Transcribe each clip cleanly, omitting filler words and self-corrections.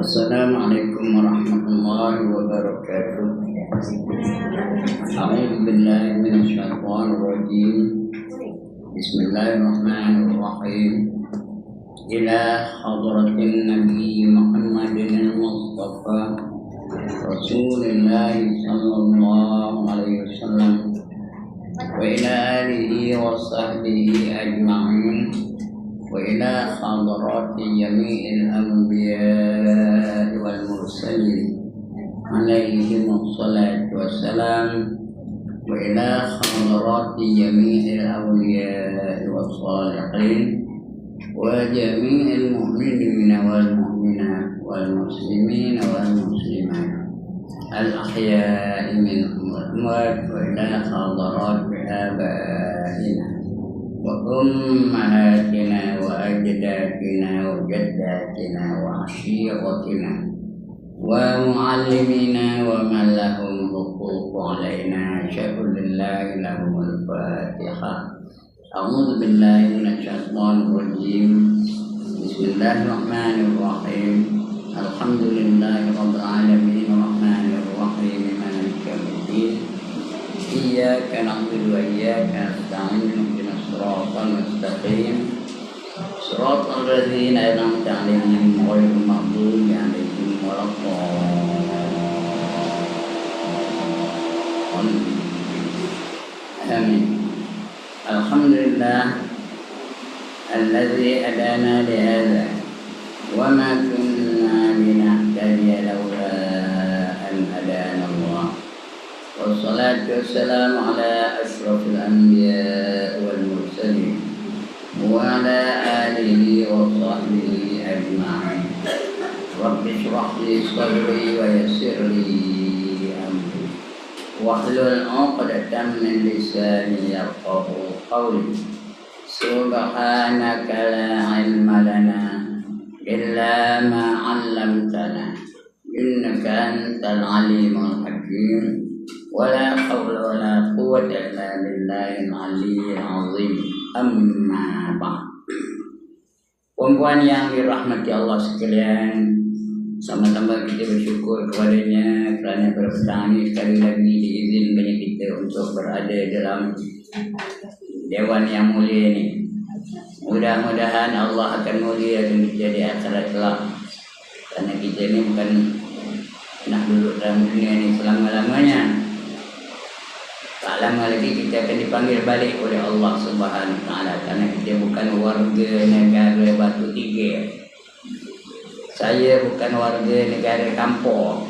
Assalamualaikum warahmatullahi wabarakatuh. A'udzu billahi minasyaitonir rajim. Bismillahirrahmanirrahim. Ila hadratin Nabi Muhammadin al-Mustafa Rasulullah sallallahu alaihi wasallam wa ila alihi wa sahbihi ajma'in. وإلى حضرات جميع الأنبياء والمرسلين عليهم الصلاة والسلام وإلى حضرات جميع الأولياء والصالحين وجميع المؤمنين والمؤمنات والمسلمين والمسلمات الأحياء منهم والأموات وإلى حضرات آبائنا وأمهاتنا وأجدادنا وجداتنا وعشيرتنا ومعلمينا ومن لهم حقوق علينا شكر لله لهم الفاتحة. أعوذ بالله من الشيطان الرجيم. بسم الله الرحمن الرحيم. الحمد لله رب العالمين الرحمن الرحيم مالك يوم الدين. إياك نعبد وإياك نستعين صراط المستقيم صراط الذين أنعمت عليهم غير المغضوب عليهم ولا الضالين. آمين. الحمد لله الذي هدانا لهذا وما كنا لنهتدي لولا أن هدانا الله والصلاة والسلام على أشرف الأنبياء والمرسلين وعلى آله وصحبه أجمعين. رب اشرح لي صدري ويسر لي أمري واحلل عقدة من لساني يفقهوا قولي. سبحانك لا علم لنا إلا ما علمتنا إنك أنت العليم الحكيم. ولا حول ولا قوة إلا بالله العلي العظيم. Amma ba'd. Puan-puan yang dirahmati Allah sekalian, sama-sama kita bersyukur kepadanya kerana pada petang ini sekali lagi diizinkannya kita untuk berada dalam Dewan yang mulia ini. Mudah-mudahan Allah akan muliakan kita di akhirat kelak, kerana kita ini bukan nak duduk dalam dunia ini selama-lamanya. Tak lama lagi kita akan dipanggil balik oleh Allah Subhanahu Wa Taala, kerana kita bukan warga negara Batu Tiga. Saya bukan warga negara Kampung,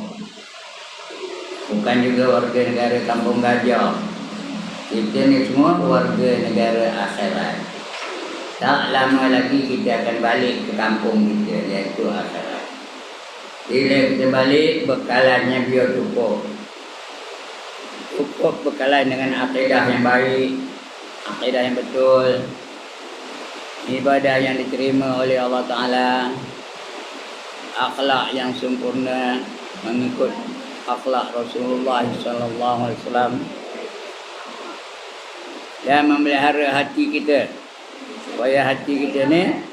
bukan juga warga negara Kampung Gajah. Kita ni semua warga negara akhirat. Tak lama lagi kita akan balik ke kampung kita, iaitu akhirat. Bila kita balik, bekalannya biar cukup bekalan dengan akidah yang baik, akidah yang betul, ibadah yang diterima oleh Allah Ta'ala, akhlak yang sempurna mengikut akhlak Rasulullah Sallallahu Alaihi Wasallam, dan memelihara hati kita supaya hati kita ni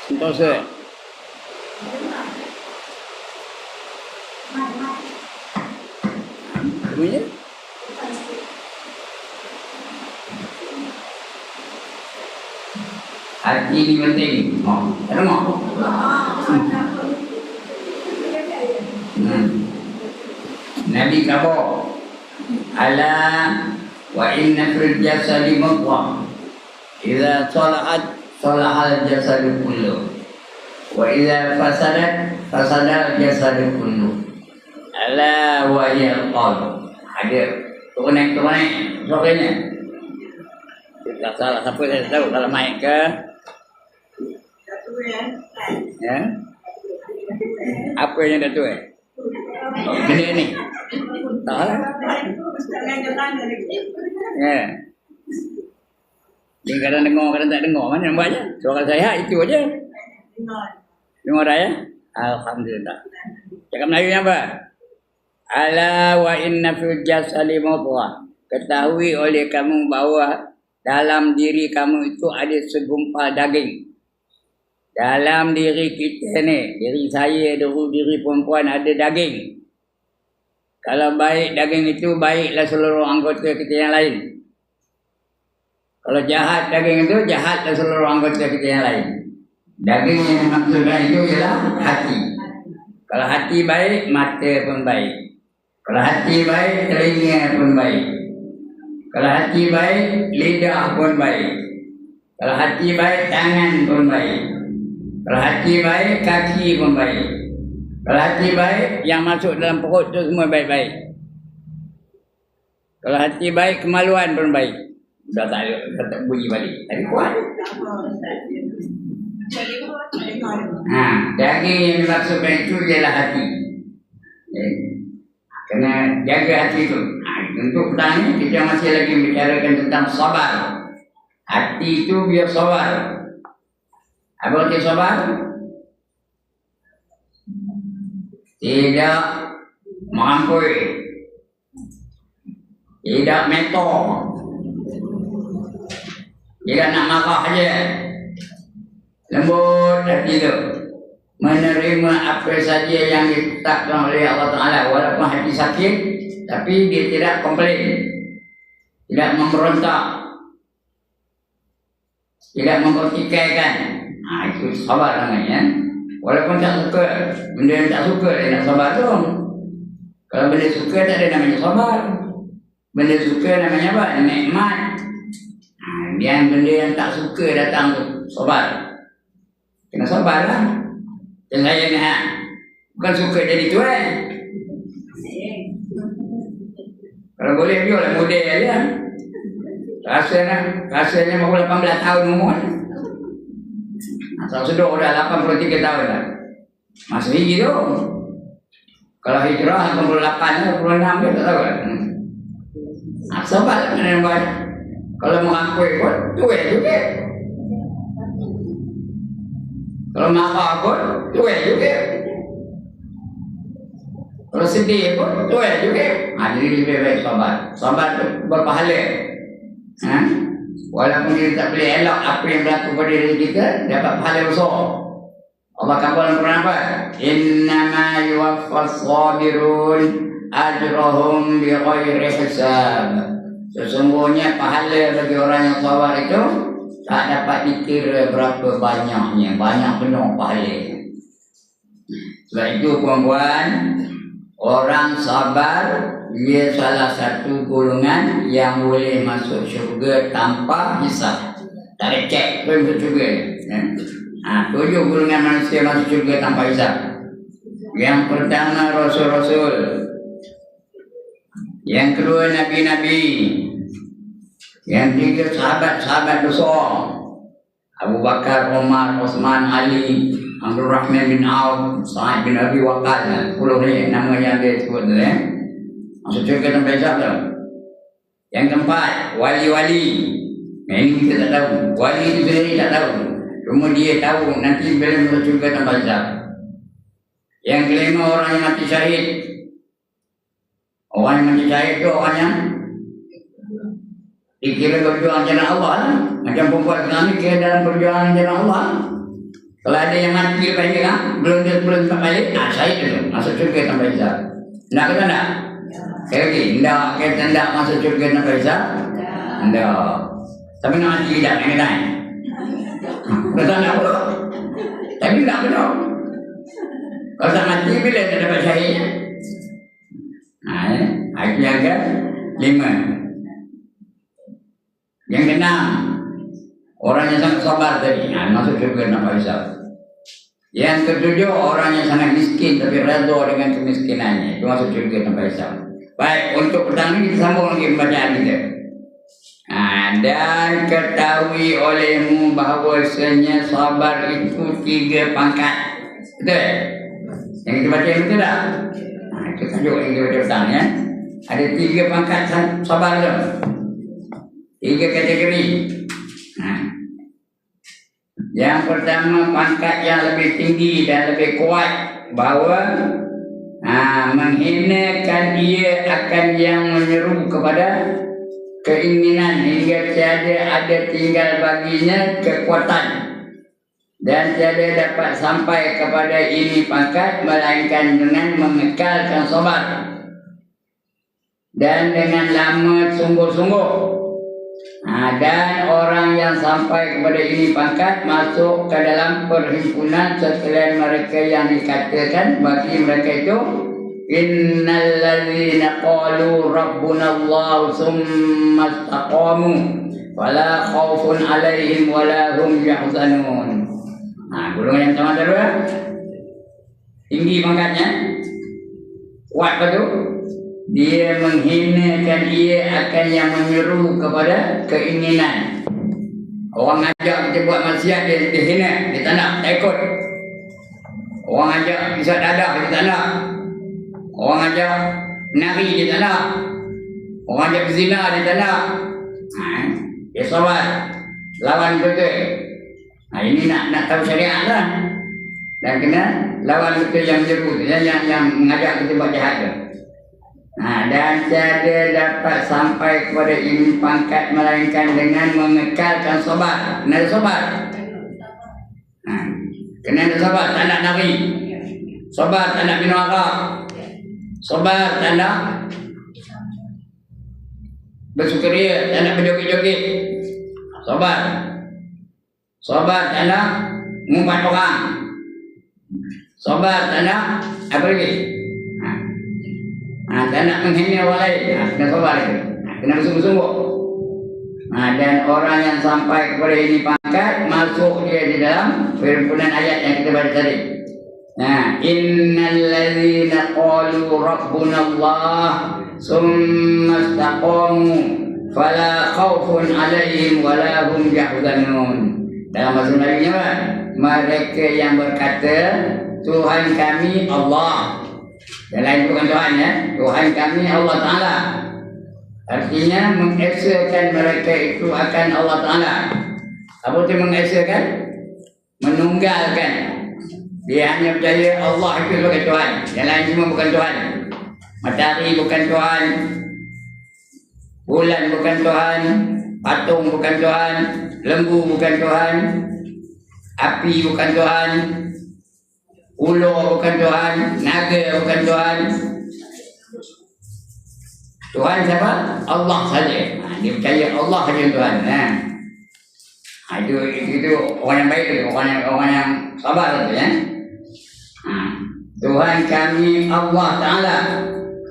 sentosa. Sebenarnya hati ni penting. Ada mau? Nabi kata, ala wa inna fil jasadi mudghah idza salahat salahal jasadu kullu wa idza fasadat fasadal jasadu kullu. Ala wa hiya al-qalb. Ada turun naik suaranya. Tak salah siapa saya tahu kalau mic ke. Ya. Apa yang dah tu ini. Tak lah. Ya. Dia kadang dengar, kadang tak dengar. Mana nampak je? Suara saya itu aja. Dengar dah ya? Alhamdulillah. Cakap Melayu ni apa? Ala wa inna fil jasadi mudghah. Ketahui oleh kamu bahawa dalam diri kamu itu ada segumpal daging. dalam diri kita ni, diri saya, diri perempuan ada daging. Kalau baik daging itu, baiklah seluruh anggota kita yang lain. Kalau jahat daging itu, jahatlah seluruh anggota kita yang lain. Daging yang maksudkan itu ialah hati. Kalau hati baik, mata pun baik. Kalau hati baik, telinga pun baik. Kalau hati baik, lidah pun baik. Kalau hati baik, tangan pun baik. Kalau hati baik, kaki pun baik. Kalau hati baik, yang masuk dalam perut tu semua baik-baik. Kalau hati baik, kemaluan pun baik. Dah tak bunyi balik. Tadi kuat. Daging yang dimaksudkan itu ialah hati. Kena jaga hati itu. Untuk petang ni kita masih lagi bicarakan tentang sabar. Hati itu biar sabar. Apa arti sabar? Tidak mengampui, tidak mentor, tidak nak marah saja. Lembut hati itu, menerima apa saja yang ditetapkan oleh Allah Ta'ala. Walaupun hati sakit, tapi dia tidak komplain, tidak memberontak, tidak mempertikaikan. Itu sabar namanya. Walaupun tak suka, benda yang tak suka dia nak sabar tu. Kalau benda suka tak ada namanya sabar. Benda suka namanya apa? Nikmat. Yang benda yang tak suka datang tu, sabar. Kena sabar lah. Dan saya ni bukan suka jadi tuan. Kalau boleh biarlah model je. Rasanya baru 18 tahun umur. Asal sudah 83 tahun dah. Masih hiji tu. Kalau hijrah 88, 86 dia tak tahu kan. Sabar lah kena buat. Kalau mengakui pun, tuai juga. Kalau marah pun, tuai juga. Kalau sedih pun, tuai juga. Jadi lebih baik sabar. Sabar tu berpahala. Walaupun kita tak boleh elak apa yang berlaku pada diri kita, dapat pahala besar. Allah kata dalam Quran apa? Innama yuwaffas sabirun ajrahum bighairi hisab. Sesungguhnya pahala bagi orang yang sabar itu tak dapat dikira berapa banyaknya. Banyak penuh pahala. Sebab itu puan-puan, orang sabar dia salah satu golongan yang boleh masuk syurga tanpa hisab. Tak ada cek pun masuk syurga. 7 golongan manusia masuk syurga tanpa hisab. Yang pertama Rasul-Rasul. Yang kedua Nabi-Nabi. Yang tiga sahabat-sahabat besar. Abu Bakar, Umar, Osman, Ali, Abdul Rahman bin Auf, Sa'id bin Abi Waqqas. 10 ni nama yang dia sebut tu. Masuk syurga tanpa hisab tu. Yang keempat, wali-wali. Ini kita tak tahu. Wali itu sendiri tak tahu. Cuma dia tahu nanti bila masuk syurga tanpa hisab. Yang kelima, orang yang mati syahid. Orang yang mati syahid tu orang yang dikira berjuang jalan Allah lah. Macam perempuan kami kira dalam perjuangan jalan Allah. Kalau ada yang mati lepas ni kan, belum tak balik, syahid tu masuk syurga tanpa hisab. Nak ke tak? Sekali lagi, kita tidak masuk syurga tanpa hisab? Tidak. Tapi nak mati tidak, nak kena. Betul tak pula? Tapi tak betul. Kalau tak mati, bila tak dapat syahid? Itu yang ke-5. Yang ke-6, orang yang sangat sabar tadi, masuk syurga tanpa hisab. Yang ke-7, orang yang sangat miskin tapi redha dengan kemiskinannya, itu masuk syurga tanpa hisab. Baik, untuk petang ini kita sambung lagi pembacaan kita. Dan ketahui olehmu bahawasanya sabar itu 3 pangkat. Betul? Yang kita baca betul tak? Itu tajuk yang kita baca petang ya. Ada 3 pangkat sabar tu. 3 kategori. Yang pertama, pangkat yang lebih tinggi dan lebih kuat, bahawa menghinakan ia akan yang menyeru kepada keinginan hingga tiada ada tinggal baginya kekuatan. dan tiada dapat sampai kepada ini pangkat melainkan dengan mengekalkan sabar dan dengan lama sungguh-sungguh. Dan orang yang sampai kepada ini pangkat masuk ke dalam perhimpunan setelah mereka yang dikatakan bagi mereka itu, innal ladzina qalu rabbuna Allah tsumma istaqamu wala khaufun alaihim wala hum yahzanun. Golongan yang pertama dulu ya. Tinggi pangkatnya, kuat betul. Dia menghinakan, ia akan yang menyeru kepada keinginan. Orang ajak kita buat maksiat, dia hina, dia tak nak, tak ikut. Orang ajak pisah dadah, dia tak nak. Orang ajak menari, dia tak nak. Orang ajak berzina, dia tak nak. Dia sabar, lawan betul. Ini nak tahu syariat lah. Dan kena lawan betul yang menyeru, yang mengajak kita buat jahat tu. Dan tiada dapat sampai kepada ini pangkat melainkan dengan mengekalkan sabar. Kena ada sabar. Kena ada sabar, tak nak nari. Sabar, tak nak minum arak. Sabar, tak nak bersukaria, tak nak berjoget-joget. Sabar. Sabar, tak nak mengumpat orang. Sabar, tak nak apa lagi? Tak nak menghina orang lain. Kena sabar itu. Kena bersungguh-sungguh. Dan orang yang sampai kepada ini pangkat, masuk dia di dalam perhimpunan ayat yang kita baca tadi. Innal ladzina qalu rabbuna Allah tsumma istaqamu fala khaufun alaihim wala hum yahzanun. Dalam bahasa Melayu apa? Mereka yang berkata Tuhan kami Allah. Yang lain bukan Tuhan ya. Tuhan kami Allah Ta'ala. Artinya mengesakan mereka itu akan Allah Ta'ala. Apa itu mengesakan? Menunggalkan. Dia hanya percaya Allah itu sebagai Tuhan. Yang lain semua bukan Tuhan. Matahari bukan Tuhan. Bulan bukan Tuhan. Patung bukan Tuhan. Lembu bukan Tuhan. Api bukan Tuhan. Ular bukan Tuhan, naga bukan Tuhan. Tuhan siapa? Allah saja. Dia percaya Allah saja Tuhan. Itu orang yang baik tu, orang yang sabar tu ya. Tuhan kami Allah Ta'ala.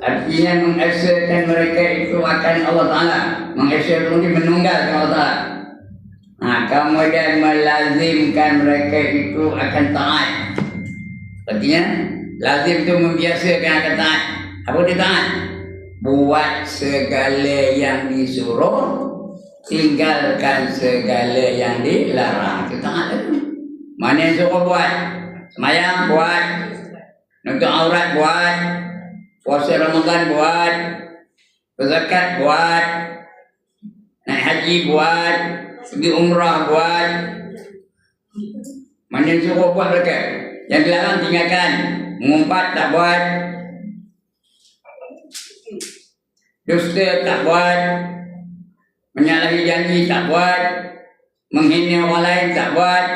Artinya mengesakan mereka itu akan Allah Ta'ala. Mengesakan mungkin menunggalkan Allah Ta'ala. Kemudian melazimkan mereka itu akan taat. Artinya lazim itu membiasakan akan taat. Apa dia taat? Buat segala yang disuruh, tinggalkan segala yang dilarang. Itu taat itu. Mana yang suruh buat? Semayang buat, nutup aurat buat, puasa Ramadan buat, berzakat buat, naik haji buat, pergi umrah buat. Mana yang suruh buat mereka? Yang dilarang tinggalkan. Mengumpat tak buat. Dusta tak buat. Menyalahi janji tak buat. Menghina orang lain tak buat.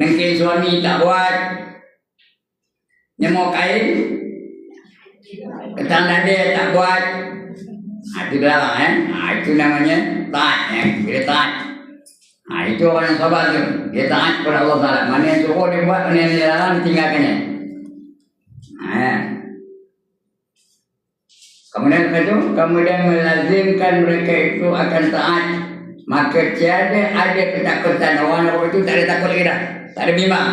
Nengking suami tak buat. Nyemuk kain ketang dada tak buat. Itu dilarang itu namanya taat Bila taat, itu orang yang sabar tu. Dia taat kepada Allah Ta'ala. Mana yang suruh dia buat, mana yang dilarang tinggalkannya. Kemudian melazimkan mereka itu akan taat. Maka tiada ada ketakutan. Orang itu tak ada takut lagi dah. Tak ada bimbang.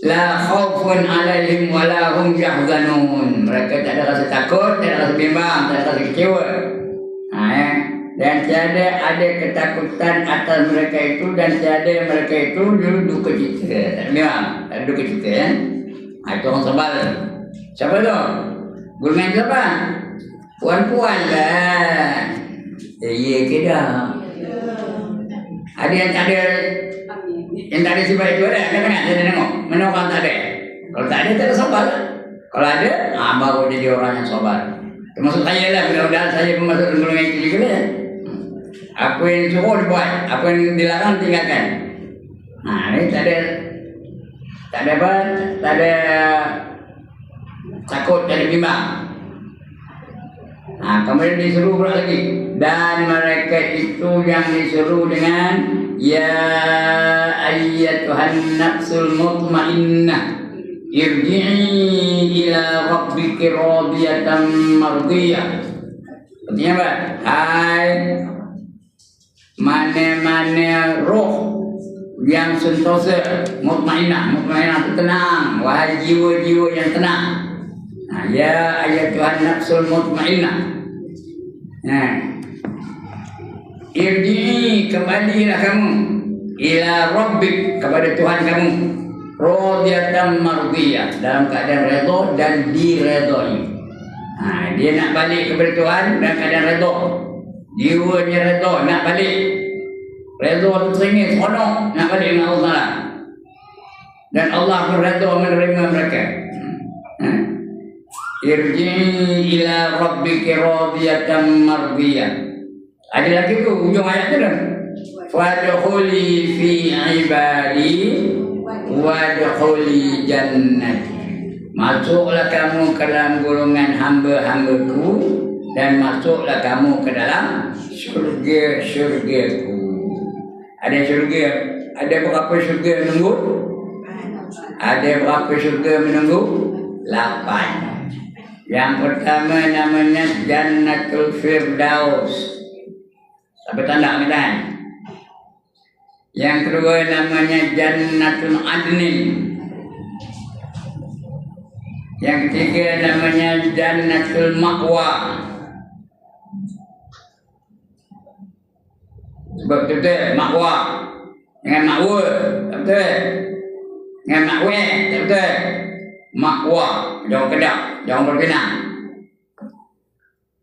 La khaufun alaihim wala hum yahzanun. Mereka tak ada rasa takut, tak ada rasa bimbang, tak ada rasa kecewa. Dan tiada ada ketakutan atas mereka itu, dan tiada mereka itu duka cita. Tak ada bimbang, tak ada duka cita ya. Itu orang sabar. Siapa tu? Golongan siapa? Puan-puan lah. Ya ke dah? Ada yang tak ada, yang tak ada sifat itu ada? Kan saya tengok. Mana orang tak ada? Kalau tak ada, tak ada sabar. Kalau ada, baru jadi orang yang sabar. Termasuk saya lah, mudah-mudahan saya pun masuk golongan itu juga lah. Apa yang suruh dibuat, apa yang dilarang tinggalkan. Ini tak ada apa, tak ada takut, tak ada bimbang. Kemudian disuruh pula lagi, dan mereka itu yang disuruh dengan ya ayyatuhan nafsul mutmainnah irji'i ila rabbiki radiyatan mardiyah. Artinya apa? Hai mana-mana roh yang sentosa, mutmainnah itu tenang, wahai jiwa-jiwa yang tenang. Ya ayyatuhan nafsul mutmainnah. Irji'i, kembalilah kamu ila rabbik, kepada Tuhan kamu, radiyatan mardiyah, dalam keadaan redha dan diredai. Dia nak balik kepada Tuhan dalam keadaan redha, jiwanya redha, nak balik redha tu teringin seronok nak balik dengan Allah, dan Allah pun redha menerima mereka. Irji'i ila rabbiki radiyatan mardiyah. Ada lagi tu ujung ayat tu dah. Fadkhuli fi ibadi wadkhuli jannati. Masuklah kamu ke dalam golongan hamba-hambaku dan masuklah kamu ke dalam syurga-syurgaku. Ada syurga, ada berapa syurga menunggu? Ada berapa syurga menunggu? 8. Yang pertama namanya Jannatul Firdaus. Sampai tanda medan. Yang kedua namanya Jannatul Adnin. Yang ketiga namanya Jannatul Ma'wa. Sebab betul Ma'wa dengan Ma'wa, tak betul. Dengan Ma'wa, tak betul. Ma'wa, jauh kedak, jauh berkenaan.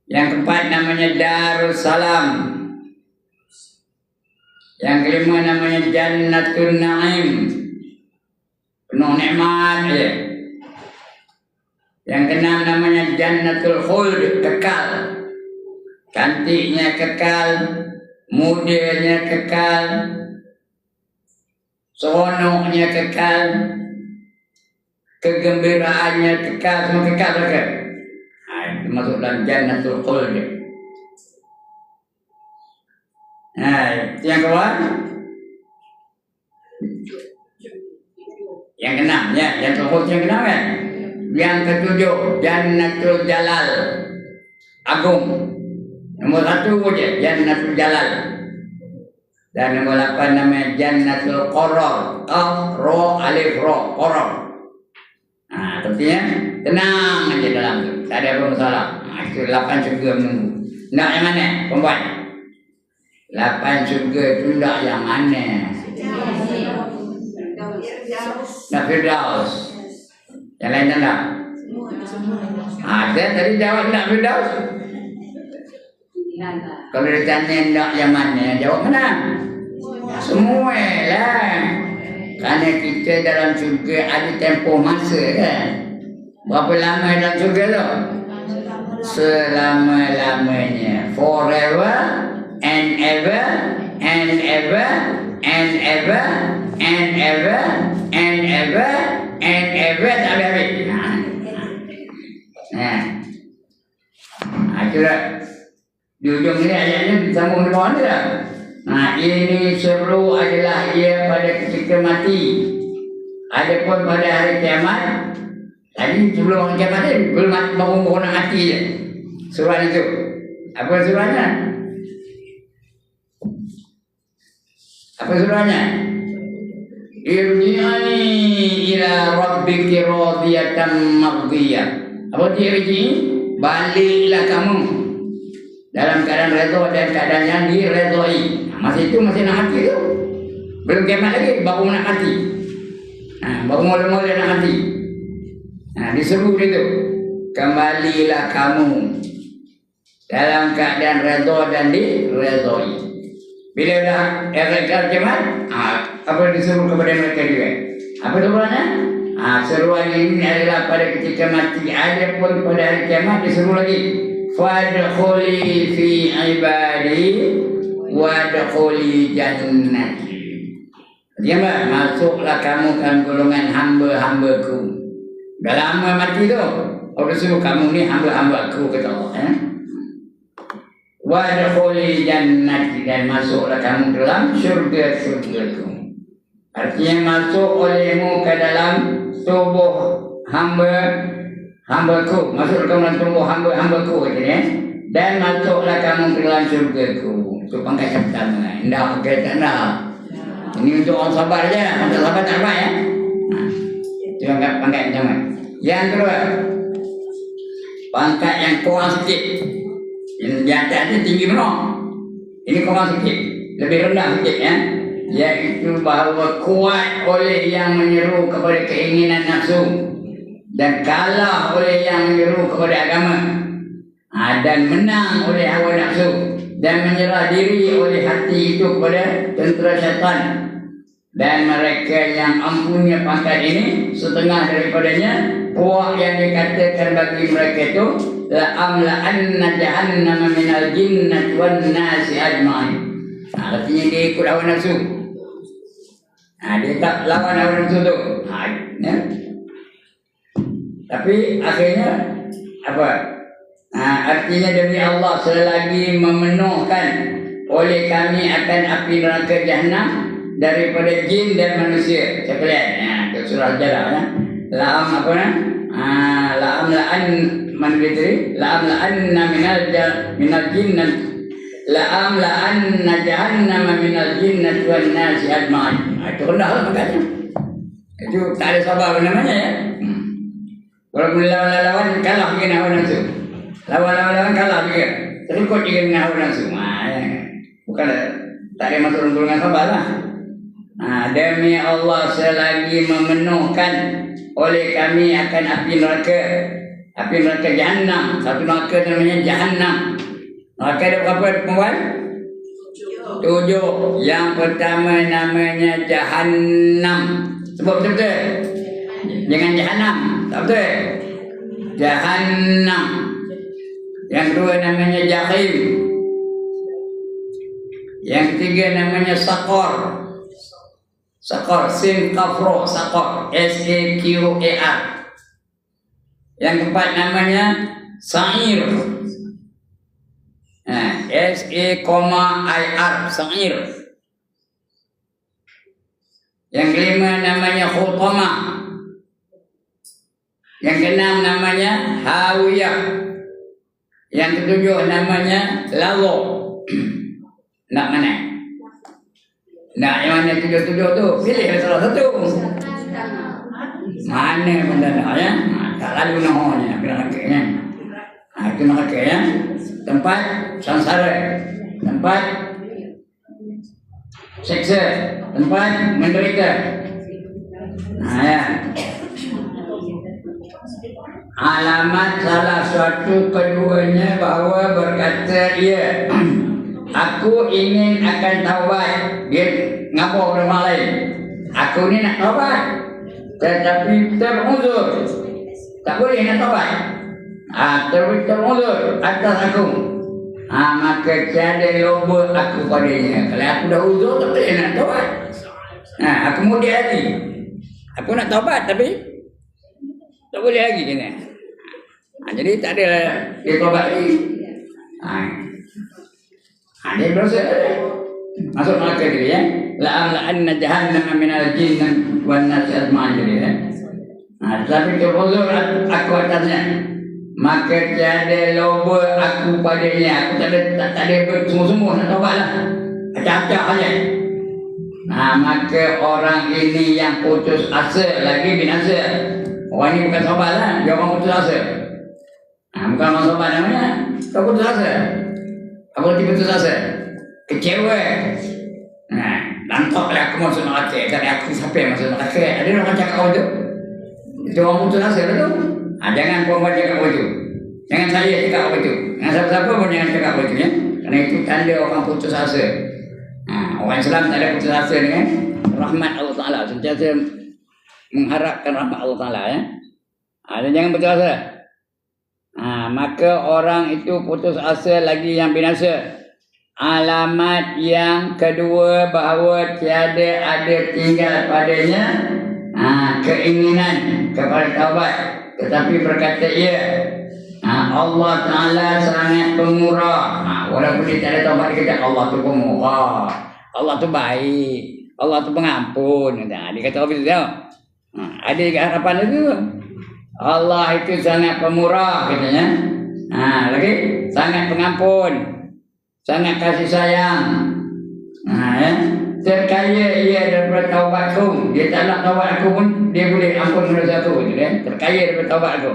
Yang keempat namanya Darussalam. Yang kelima namanya Jannatul Na'im, penuh nikmat aja. Yang keenam namanya Jannatul Khuld, kekal. Cantiknya kekal, mudanya kekal, seronoknya kekal, kegembiraannya kekal, semua kekal mereka. Itu masuk dalam Jannatul Khuld. Yang kedua, yang keenam ya, Jannatul Khuld yang keenam kan. Yang ketujuh Jannatul Jalal, agung. Nombor 1 saja Jannatul Jalal. Dan nombor 8 namanya Jannatul Qarar, Qaf Ra Alif Ra, Qarar. Artinya tenang aja dalam tu, tak ada apa masalah. Itu 8 syurga menunggu. Nak yang mana perempuan? 8 syurga itu nak yang mana? Nak Firdaus. Yang lain tak nak? Ada tadi jawab nak Firdaus. Kalau ditanya nak yang mana, jawab mana? Semua lah. Kerana kita dalam syurga ada tempoh masa kan. Berapa lama dalam syurga tu? Selama-lamanya. Forever and ever and ever and ever and ever and ever and ever, tak habis-habis. Itulah di ujung ini ayatnya disambung dengan mana dah. Ini seru adalah ia pada ketika mati. Adapun pada hari kiamat, tadi sebelum hari kiamat ni belum baru nak mati je. Surah itu. Apa surahnya? Apa surahnya? Irji'i ila rabbiki radiyatan mardiyah. Apa dia irji'i? Baliklah kamu dalam keadaan redha dan keadaan yang diredai. Masa itu masih nak mati tu. Belum kiamat lagi, baru nak mati. Baru mula-mula nak mati. Disuruh dia tu. Kembalilah kamu dalam keadaan redha dan diredai. Bila dah errekal kiamat, apa disuruh kepada mereka juga? Apa sebenarnya? Seruan ini adalah pada ketika mati. Adapun pada hari kiamat disuruh lagi. Fadkhuli fi ibadi wadkhuli jannati. Dia masuklah kamu kan golongan hamba-hambaku. Dah lama mati tu. Allah suruh kamu ni hamba-hambaku kata Allah. Wadkhuli jannati, dan masuklah kamu dalam syurga-syurgaku. Artinya masuk olehmu ke dalam tubuh hambaku. Masuk kamu dalam tubuh hamba-hambaku katanya. Dan masuklah kamu ke dalam syurgaku. Itu pangkat yang pertama. Indah kata nak. Ini untuk orang sabar je. Untuk sabar tak baik ya. Itu pangkat yang pertama. Yang kedua, pangkat yang kurang sikit. Yang di atas ni tinggi benar. Ini kurang sikit. Lebih rendah sikit ya. Iaitu bahawa kuat oleh yang menyeru kepada keinginan nafsu. Dan kalah oleh yang menyeru kepada agama. Dan menang oleh hawa nafsu. Dan menyerah diri oleh hati itu kepada tentera syaitan. Dan mereka yang ampunya pangkat ini, setengah daripadanya, puak yang dikatakan bagi mereka itu, la'amla'anna jahannama minal jinnati wan nasi ajma'in. Artinya dia ikut hawa nafsu. Dia tak lawan hawa nafsu tu. Ya. Tapi akhirnya apa? Artinya demi Allah, selagi memenuhkan oleh kami akan api neraka Jahannam daripada jin dan manusia sekalian. Itu surah Al-Jalal ya. La'am apa na? La'am la'an man bitri la'am la'anna minal jinnat la'am la'anna jahannama minal jinnati wan nasi ajma'in. Itu rendahlah makanya. Itu tak ada sabar namanya ya. Walaupun lawan kalah dengan hawa nafsu. Lawan kalah juga. Terikut juga dengan hawa nafsu. Bukan tak ada masuk golongan sabar lah. Demi Allah, selagi memenuhkan oleh kami akan api neraka Jahannam. Satu neraka namanya Jahannam. Neraka ada berapa perempuan? 7. Yang pertama namanya Jahannam. Sebut betul-betul. Jangan Jahannam. Tak betul. Jahannam. Yang kedua namanya Jahim. Yang ketiga namanya Saqar. Saqar, sin kafro, Saqar, S-A-Q-A-R. Yang keempat namanya Sa'ir. S-A-I-R, Sa'ir. Yang kelima namanya Khutamah. Yang keenam namanya Hawiyah. Yang ketujuh namanya Lago. Nak mana? Nak yang mana tujuh-tujuh tu? Pilih salah satu. Mana benda nak ya? Tak lalu nahnya, neraka-nya. Itu neraka ya. Tempat sangsara, tempat seksa, tempat menderita. Ya. Alamat salah suatu keduanya bahawa berkata ia, aku ingin akan taubat. Dia ngabur orang lain. Aku ni nak taubat, tetapi teruzur. Tak boleh nak taubat. Teruzur atas aku. Maka tiada loba aku padanya. Kalau aku dah uzur, tak boleh nak taubat. Aku mudik lagi. Aku nak taubat tapi tak boleh lagi kena. Jadi tak ada dia taubat lagi. Dia berasa masuk neraka dia ya. La'amla'anna jahannama minal jinnati wan nasi ajma'in dia ya. Tapi teruzur aku atasnya. Maka tiada loba aku padanya. Aku tak ada bersungguh-sungguh nak taubat lah. Acak-acak saja. Maka orang ini yang putus asa lagi binasa. Orang ini bukan sabar lah. Dia orang putus asa. Bukan orang sabar namanya. Kau putus asa. Aku nanti putus asa. Kecewa. Lantaklah aku masuk neraka. Kerana aku siapa yang masuk neraka. Ada orang cakap kau tu. Itu orang putus asa lah tu. Jangan perempuan cakap kau tu. Jangan saya cakap kau tu. Jangan siapa-siapa pun jangan cakap kau tu ya. Kerana itu tanda orang putus asa. Orang Islam tak ada putus asa dengan rahmat Allah Ta'ala. Sentiasa mengharapkan rahmat Allah Ta'ala ya. Dan jangan putus asa. Maka orang itu putus asa lagi yang binasa. alamat yang kedua bahawa tiada ada tinggal padanya keinginan kepada taubat, tetapi berkata ia Allah Ta'ala sangat pemurah. Walaupun dia tak ada taubat, dia kata Allah tu pemurah, Allah tu baik, Allah tu pengampun. Dia kata apa tu? Ada harapan itu. Allah itu sangat pemurah katanya. Lagi sangat pengampun, sangat kasih sayang. Terkaya ia daripada taubatku. Dia tak nak taubat aku pun dia boleh ampun dosa aku. Terkaya daripada taubat aku.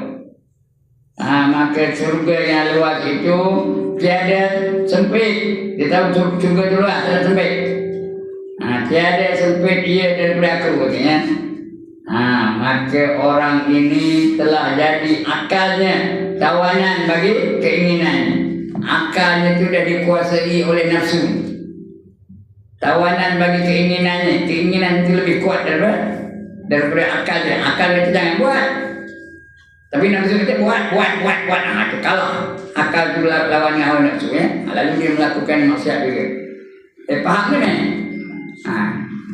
Maka surga yang luas itu tiada sempit. Dia tahu surga itu luas, tiada sempit. Tiada sempit ia daripada aku katanya. Maka orang ini telah jadi akalnya tawanan bagi keinginan. Akalnya itu dah dikuasai oleh nafsu. Tawanan bagi keinginannya. Keinginan itu lebih kuat daripada akalnya. Akalnya itu jangan buat, tapi nafsu kita buat. Itu kalah. Akal itu lawannya hawa nafsu ya. Lalu dia melakukan maksiat juga. Faham ni?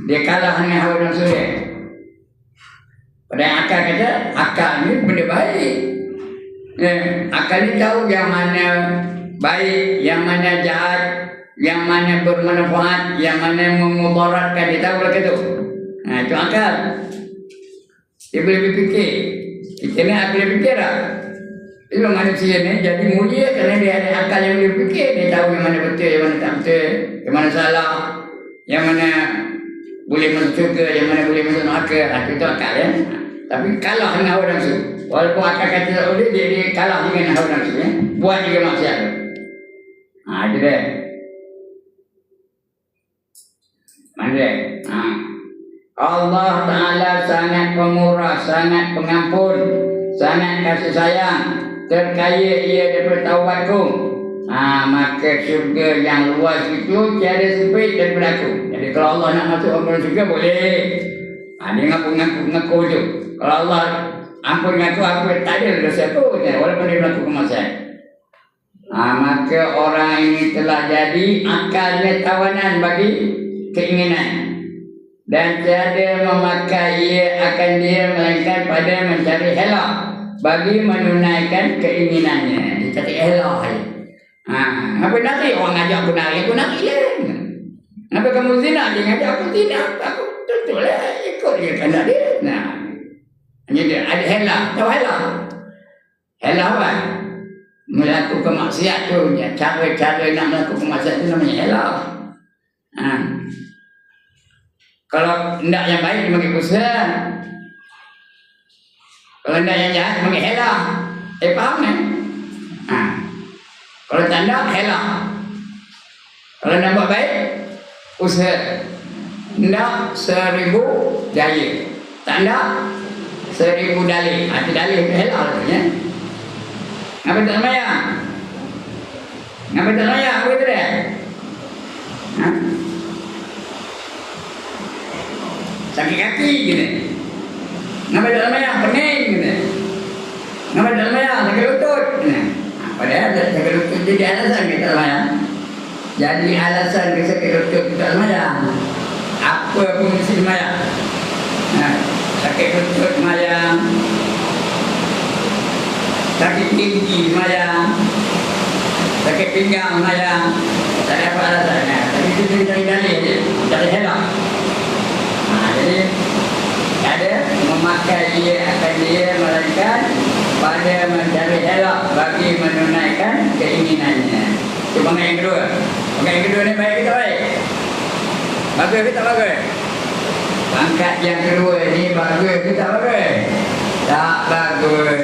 Dia kalah dengan hawa nafsu dia. Padahal akal kata, akal ni benda baik. Akal ni tahu yang mana baik, yang mana jahat, yang mana bermanfaat, yang mana memudaratkan. Dia tahu lah itu. Itu akal. Dia boleh berfikir. Kita ni boleh fikir tak? Itu manusia ni jadi mulia kerana dia ada akal yang boleh fikir. Dia tahu yang mana betul, yang mana tak betul, yang mana salah, yang mana boleh masuk syurga, yang mana boleh masuk neraka. Itu akal ya. Tapi kalah dengan hawa nafsu. Walaupun akal kata tak boleh, dia kalah dengan hawa nafsu ya. Buat juga maksiat. Itu dia. Mana? Allah Ta'ala sangat pemurah, sangat pengampun, sangat kasih sayang. Terkaya ia daripada taubatku. Maka syurga yang luas itu tiada sempit daripada aku. Jadi kalau Allah nak masuk ampun syurga boleh. Dia ngaku tu. Kalau Allah ampun aku tak ada dosa aku. Walaupun dia melakukan maksiat. Maka orang ini telah jadi akalnya tawanan bagi keinginan. Dan tiada memakai ia akan dia melainkan pada mencari helah bagi menunaikan keinginannya. Dia cari helah. Apa nanti orang ajak aku nari je. Kenapa kamu zina? Dia ngajak aku zina. Aku tentulah ikut dia kena dia. Hanya dia ada helah. Tahu helah? Helah apa? Melakukan maksiat tu. Cara-cara nak melakukan maksiat tu namanya helah. Kalau tidak yang baik, dia panggil usaha. Kalau tidak yang jahat, dia panggil helah. Faham kan? Kalau tak ada, helah. Kalau nak buat baik, usaha. Tidak 1000 jaya. Tak ada 1000 dalih. Itu dalih itu helah katanya. Ngapa tak semayang? Ngapa tak semayang? Apa kata dia? Sakit kaki gini. Ngapa tak semayang? Pening gini. Ngapa tak semayang? Sakit lutut gini. Padahal sakit lutut jadi alasan kita semayang. Jadi alasan kita sakit lutut kita semayang. Apa pun mesti semayang. Sakit lutut semayang, sakit tinggi semayang, sakit pinggang semayang. Tak ada apa alasannya. Tapi kita cari dalih je, cari helah. Jadi ada memakai ia akan dia melainkan pada mencari helah bagi menunaikan keinginannya. Itu pangkat yang kedua. Pangkat yang kedua ni baik ke tak baik? Bagus ke tak bagus? Pangkat yang kedua ni bagus ke tak bagus? Tak bagus.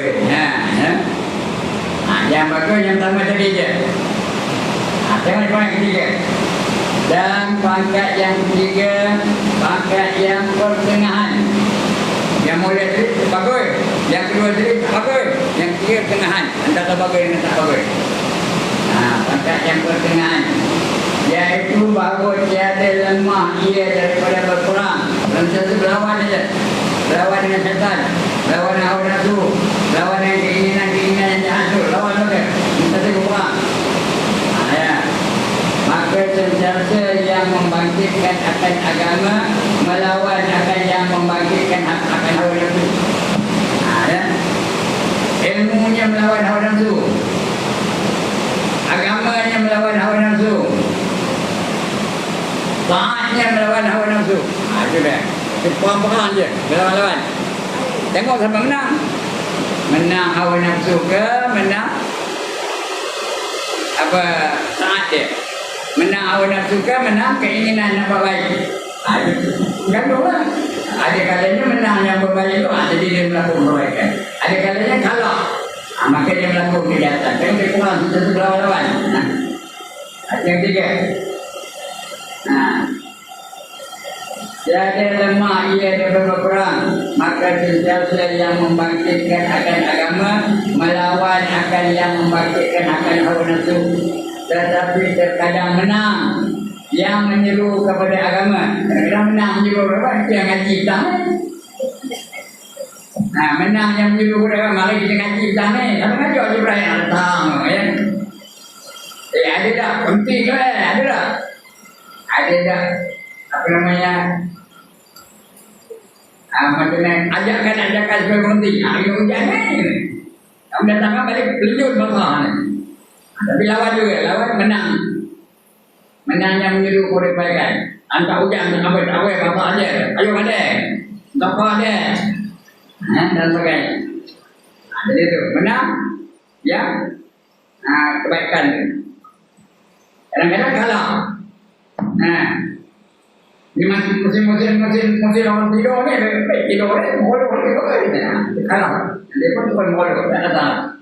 Yang bagus yang pertama tadi je. Tengok pangkat yang ketiga. Dan pangkat yang ketiga, pangkat yang pertengahan. Yang mula tadi bagus, yang kedua tadi bagus, yang ketiga pertengahan. Antara bagus dan tak bagus. Pangkat yang pertengahan, iaitu bahawa tiada lemah ia daripada berperang. Dalam satu berlawan saja. Berlawan dengan syaitan, berlawan dengan hawa nafsu, berlawan dengan keinginan yang jahat tu. Lawan saja. Kita berperang. Maka akan agama, melawan akan yang membangkitkan akan hawa nafsu. Ya. Ilmunya melawan hawa nafsu, agamanya melawan hawa nafsu, taatnya melawan hawa nafsu. Itu dah. Perang-perang je, melawan-lawan. Tengok siapa menang. Menang hawa nafsu ke menang apa taat dia? Menang hawa nafsu ke menang keinginan nak buat baik. Gaduh lah. Ada kalanya menang yang berbaik itu, jadi dia melakukan kebaikan. Ada kalanya kalah, maka dia melakukan kejahatan. Tengok dia kurang satu lawan-lawan. Yang tiga. Tiada lemah ia daripada perang, maka sentiasa yang membangkitkan akan agama, melawan akan yang membangkitkan akan hawa nafsu. Tetapi terkadang menang yang menyeru kepada agama. Kadang-kadang menang menyeru orang itu yang ngaji utama. Menang yang menyeru kepada agama, mari kita ngaji utama. Tapi ngajak je berayang datang, ya. Ada tak? Penting ke? Ada tak? Ada tak? Apa namanya? Macam ajakan supaya berhenti. Yang hujan ni. Kamu datang balik pelujur bangsa ni. Tapi lawan juga, lawan menang. Menang yang menyeru kepada kebaikan. Antak hujan, awet bangsa aja. Ayo ada. Tapa ada. Dan sebagainya. Jadi itu menang yang kebaikan. Kadang-kadang kalah. Di musim orang tidur ni, tidur ni, bodoh ni, kalah. Dia pun tukar bodoh, tak datang.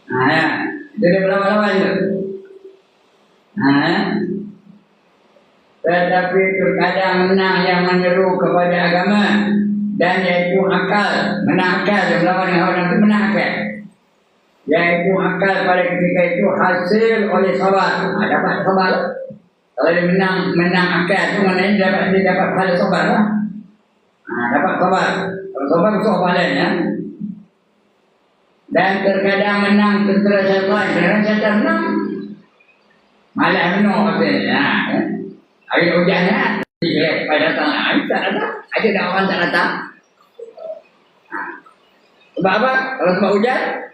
Ya, dia berlawan-lawan tu. Tetapi terkadang menang yang menyeru kepada agama dan iaitu akal, menang akal yang melawan dengan hawa nafsu, menang akal. Iaitu akal pada ketika itu hasil oleh sabar. Dapat sabar. Kalau dia menang akal tu maknanya dia dapat pahala sabar lah. Dapat sabar. Kalau sabar besar pahalanya. Dan terkadang menang tentera syaitan. Kadang syaitan menang. Malah menang katanya. Hari hujannya. Pada datang. Tak datang. Ada dakwaan tak datang. Sebab apa? Kalau sebab hujan.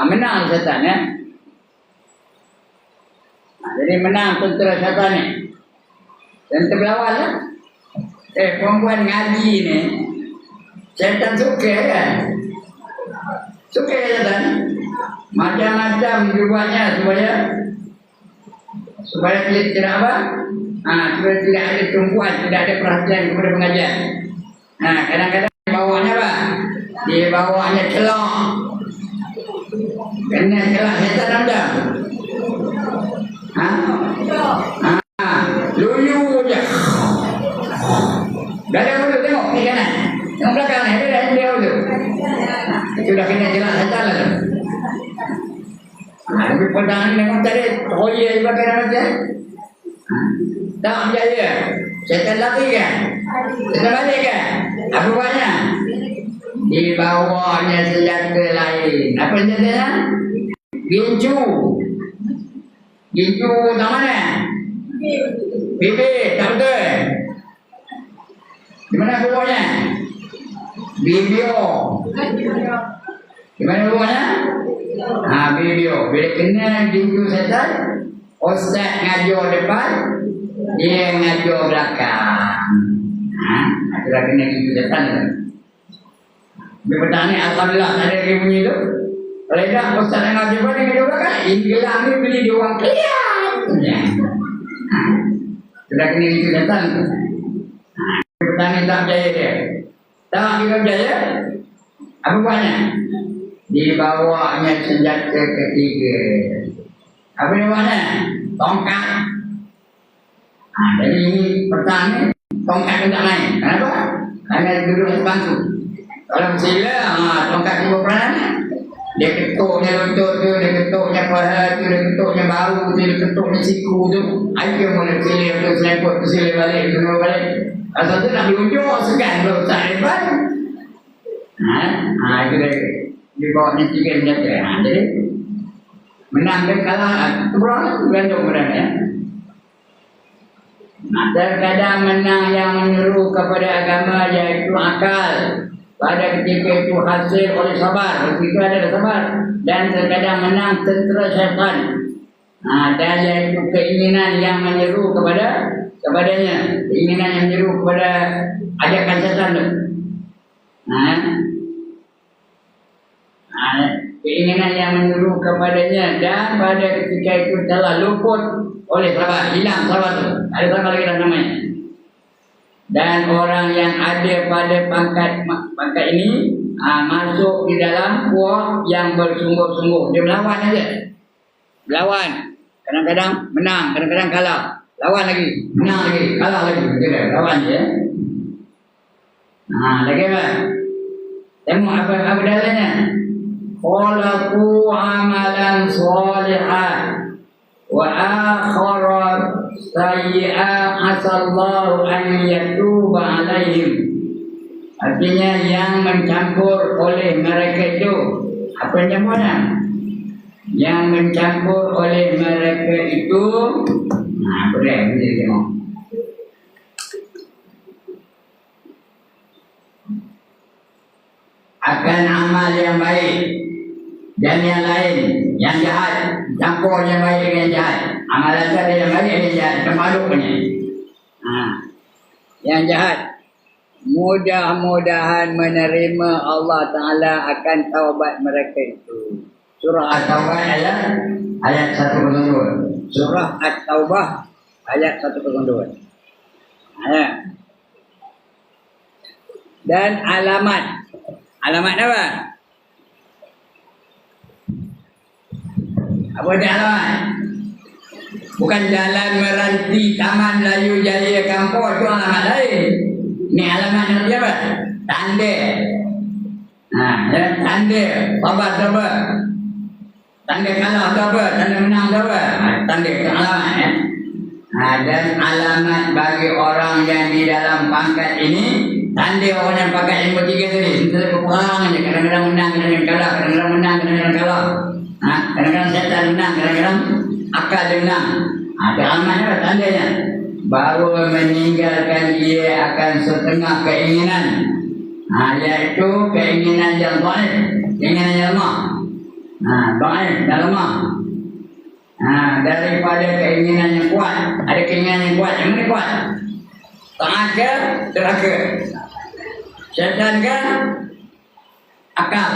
Menang syaitan ya. Jadi menang tentera syaitan ni. Dan terlawan lah. Perempuan ngaji ni. Syaitan suka kan? Suka syaitan. Macam-macam dibuatnya supaya tidak apa? Supaya tidak ada tumpuan, tidak ada perhatian kepada pengajian. Kadang-kadang dibawanya apa? Dibawanya celok. Kena celak syaitan ada. Luyu je. Dah dulu tengok ni kanan. Tengok belakang ni, ada dia dulu. Itu dah kena jelak syaitan lah tu. Tapi pedang ni memang tadi toya juga kena macam. Tak berjaya. Syaitan lari kan? Syaitan balik kan? Apa buatnya? Di bawahnya senjata lain. Apa senjatanya? Gincu. Gincu tak mana? Bibir, tak betul. Di mana bawahnya? Bibio. Di mana bawahnya? Bibio. Bila kena gincu setan, ustaz ngajar depan, dia ngajar belakang. Itulah kena gincu setan. Dia petang ni, alhamdulillah, tak ada dia bunyi tu. Kalau tak, ustaz yang ngajar depan, dia ngajar belakang. Ini gelang ni beli dia orang kelian. Sudah kena gincu setan tu. Petani tak berjaya dia. Tak juga berjaya. Apa buatnya? Di bawahnya senjata ketiga. Apa dia buatnya? Tongkat. Jadi ini petani tongkat pun tak main. Kenapa? Kerana duduk sebangku. Kalau bersila, tongkat tu berperan. Dia ketuknya lutut tu, dia ketuknya paha tu, dia ketuknya bahu tu, dia ketuknya siku tu. Ayo boleh bersila tu, selemput bersila balik, semua balik. Asal tu nak berunjuk segan kalau tak hebat. Itu dia di bawahnya tiga senjata. Jadi menang dan kalah itu berapa? Gantung berapa ya? Nah, terkadang menang yang menyeru kepada agama yaitu akal. Pada ketika itu hasil oleh sabar, ketika ada sabar. Dan terkadang menang tentera syaitan. Nah, dan yaitu keinginan yang menyeru kepadanya, keinginan yang menyeru kepada ajakan syaitan tu. Keinginan yang menyeru kepadanya, dan pada ketika itu telah luput oleh sabar, hilang sabar tu. Ada sabar lagi dah namanya. Dan orang yang ada pada pangkat ini masuk di dalam puak yang bersungguh-sungguh. Dia melawan aja. Melawan. Kadang-kadang menang, kadang-kadang kalah. Lawan lagi, menang lagi, kalah lagi. Dia lawan je. Lagi apa? Tengok apa dalilnya. Khalaqu amalan salihan wa akhara sayyi'a asallahu an yatuba alaihim. Artinya yang mencampur oleh mereka itu, apa yang mana? Yang mencampur oleh mereka itu, boleh kita tengok. Akan amal yang baik dan yang lain, yang jahat, campur yang baik dengan yang jahat. Amalan ada yang baik dan yang jahat, termaluk punya. Yang jahat, mudah-mudahan menerima Allah Ta'ala akan taubat mereka itu. Surah At-Taubah ayat 102. Surah At-Taubah ayat 102. Dan alamat apa? Apa dia alamat? Bukan jalan meranti Taman Melayu Jaya Kampung, itu alamat lain. Ini alamat yang apa? Tanda. Tanda sabar. Tanda kalah tu apa? Tanda menang tu apa? Tanda itu alamat. Dan alamat bagi orang yang di dalam pangkat ini, tanda orang yang pangkat yang bertiga tadi, sentiasa berperang je. Kadang-kadang menang, kadang-kadang kalah, kadang-kadang menang, kadang-kadang kalah. Kadang-kadang syaitan menang, kadang-kadang akal dia menang. Ada alamatnya apa? Tandanya. Baru meninggalkan dia akan setengah keinginan. Iaitu keinginan yang baik, keinginan yang lemah. Baik dan lemah. Daripada keinginan yang kuat. Ada keinginan yang kuat. Yang mana kuat? Taat ke neraka? Syaitan ke akal?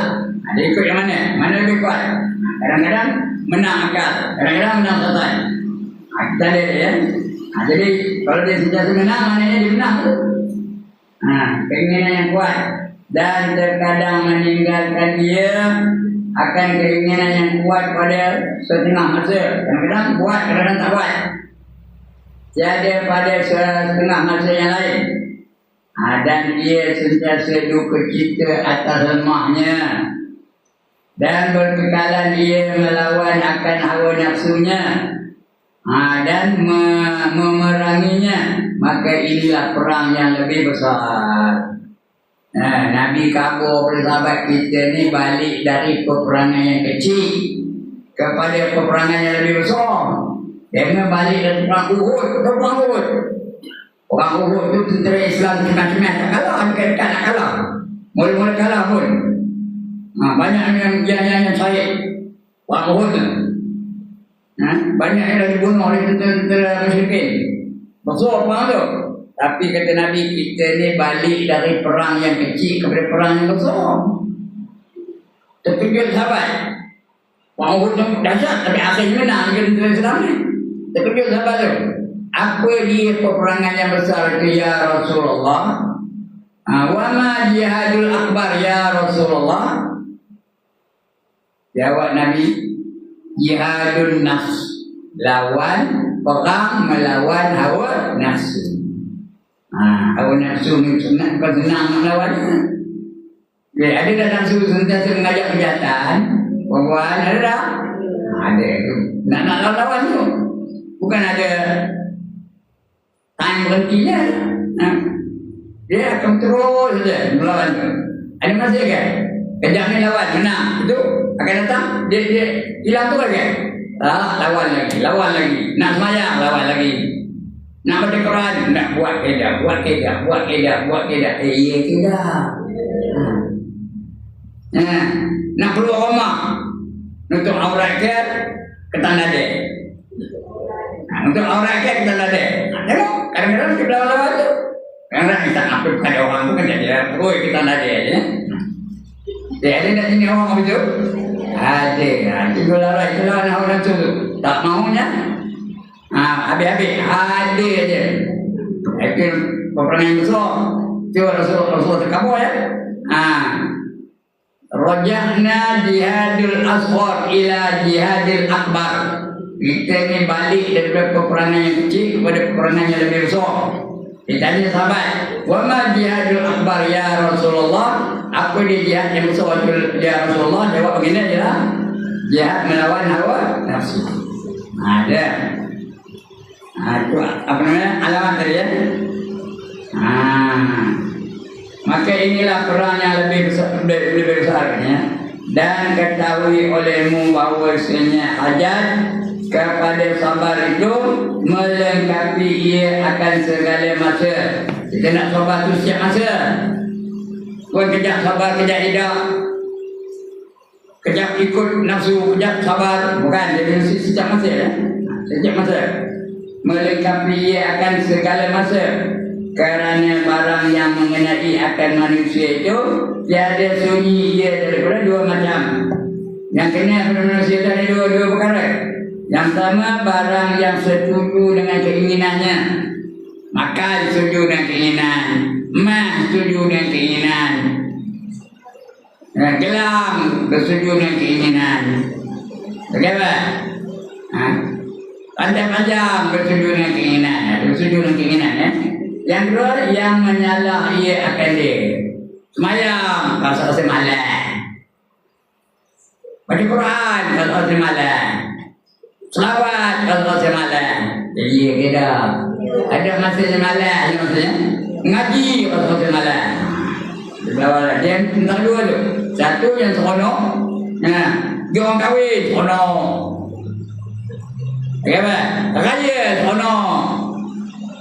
Dia ikut yang mana? Mana lebih kuat? Kadang-kadang menang akal, kadang-kadang menang syaitan. Kita lihat ya. Jadi kalau dia sentiasa menang, maknanya dia menang tu. Keinginan yang kuat. Dan terkadang meninggalkan dia akan keinginan yang kuat pada setengah masa. Kadang-kadang kuat, kadang-kadang tak kuat. Jadi pada setengah masa yang lain. Dan dia sentiasa duka cita atas lemahnya. Dan berkekalan dia melawan akan hawa nafsunya. Dan memeranginya. Maka inilah perang yang lebih besar. Nabi kabur sahabat kita ni balik dari peperangan yang kecil kepada peperangan yang lebih besar. Dia balik dari perang Uhud ke perang Uhud. Perang Uhud tu tentera Islam tengah-tengah tak kalah, dekat-dekat nak kalah. Mula-mula kalah pun. Banyak yang syahid perang Uhud tu. Banyak yang dah dibunuh oleh tentera musyrikin. Besar perang tu. Tapi kata Nabi, kita ni balik dari perang yang kecil kepada perang yang besar. Terkejut sahabat. Perang Uhud tu dahsyat, tapi akhirnya menang ke tentera Islam ni. Terkejut sahabat tu. Apa dia peperangan yang besar itu ya Rasulullah? Wa ma jihadul akbar ya Rasulullah? Jawab Nabi, jihadun nafs. Lawan, perang melawan hawa nafsu. Hawa nafsu ni senang, bukan senang melawan. Ada dah nafsu sentiasa mengajak kejahatan. Perempuan ada dah? Ada tu. Nak lawan tu. Bukan ada time berhentinya. Dia akan terus saja melawan tu. Ada masa kan? Kejap ni lawan, menang. Itu akan datang, dia hilang tu lagi. Lawan lagi. Nak semayang, lawan lagi. Nak baca Quran, nak buat kedah. Iya kedah. Nak keluar rumah, nutup aurat ke tanah dia. Nutup aurat ke tanah dia. Tengok, kadang-kadang kita lawan tu. Kadang-kadang kita ngapit pada orang tu kan dia. Oh, kita tanah dia je. Dia ada tak sini orang apa tu? Ada. Itu lawan orang tu. Tak maunya. Habis-habis ada je. Itu peperangan besar. Itu Rasul terkabur ya. Raja'na jihadul asghar ila jihadil akbar. Kita ni balik daripada peperangan yang kecil kepada peperangan yang lebih besar. Ditanya sahabat, wa ma jihadul akbar ya Rasulullah? Apa dia jihad yang besar ya Rasulullah? Jawab begini je lah. Jihad melawan hawa nafsu. Ada. Itu apa namanya? Alamat tadi ya. Maka inilah perang yang lebih besarnya. Dan ketahui olehmu bahawasanya hajat kepada sabar itu melengkapi ia akan segala masa. Kita nak sabar tu setiap masa. Bukan kejap sabar, kejap tidak. Kejap ikut nafsu, kejap sabar. Bukan, jadi setiap masa ya. Setiap masa. Melengkapi ia akan segala masa. Kerana barang yang mengenai akan manusia itu tiada sunyi ia daripada dua macam. Yang kena pada manusia ada dua perkara. Yang pertama, barang yang setuju dengan keinginannya. Makan setuju dengan keinginan, mah setuju dengan keinginan, gelam bersetuju dengan keinginan. Bagaimana? Panjang-panjang bersetuju dengan keinginan. Bersetuju dengan keinginan ya. Yang kedua, yang menyalah ia akan dia. Semayang kalau semalam. Baca Quran kalau semalam. Selawat kalau semalam. Jadi ia kira ada masa semalam, ada masanya ngaji kalau semalam. Dia tentang dua tu. Satu yang seronok. Dia orang kahwin seronok. Okey apa? Raya seronok.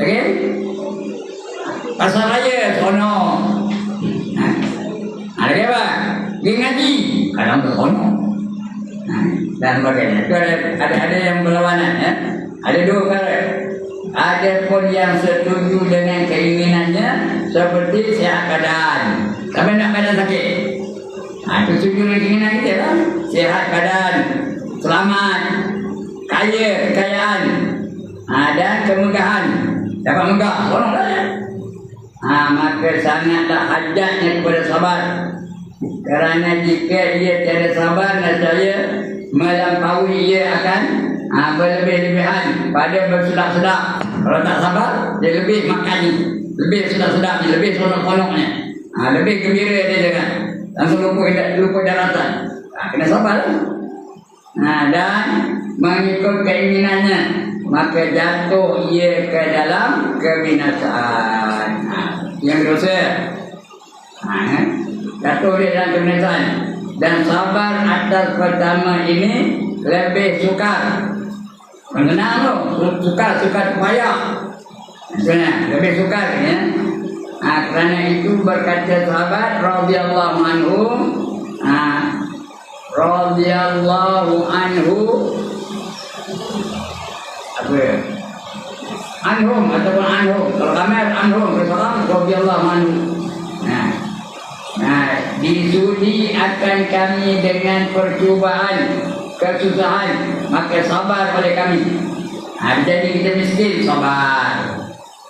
Okey? Pasal raya seronok. Ada apa? Dia ngaji kadang seronok. Dan bagaimana? Itu ada yang berlawanan ya. Ada dua perkara. Ada pun yang setuju dengan keinginannya seperti sihat badan. Sampai nak badan sakit. Itu setuju dengan keinginan kita lah. Sihat badan, selamat, kaya, kekayaan, dan kemudahan. Dapat megah, seronok lah ya. Maka sangatlah hajatnya kepada sabar. Kerana jika ia tiada sabar, nescaya melampaui ia akan berlebih-lebihan pada bersedap-sedap. Kalau tak sabar, dia lebih makan, lebih sedap-sedap, lebih seronok-seronoknya, lebih gembira dia jangan. Langsung lupa daratan. Kena sabar. Dan mengikut keinginannya, maka jatuh ia ke dalam kebinasaan. Yang dosa jatuh dia dalam kebinasaan. Dan sabar atas pertama ini lebih sukar. Mengenal tu, sukar payah. Lebih sukar ya. Kerana itu berkata sahabat radhiyallahu anhu, apa ya? Anhum ataupun anhum. Kalau kami anhum, seorang radhiyallahu anhu. Disudi akan kami dengan percubaan, kesusahan, maka sabar oleh kami. Jadi kita miskin, sabar.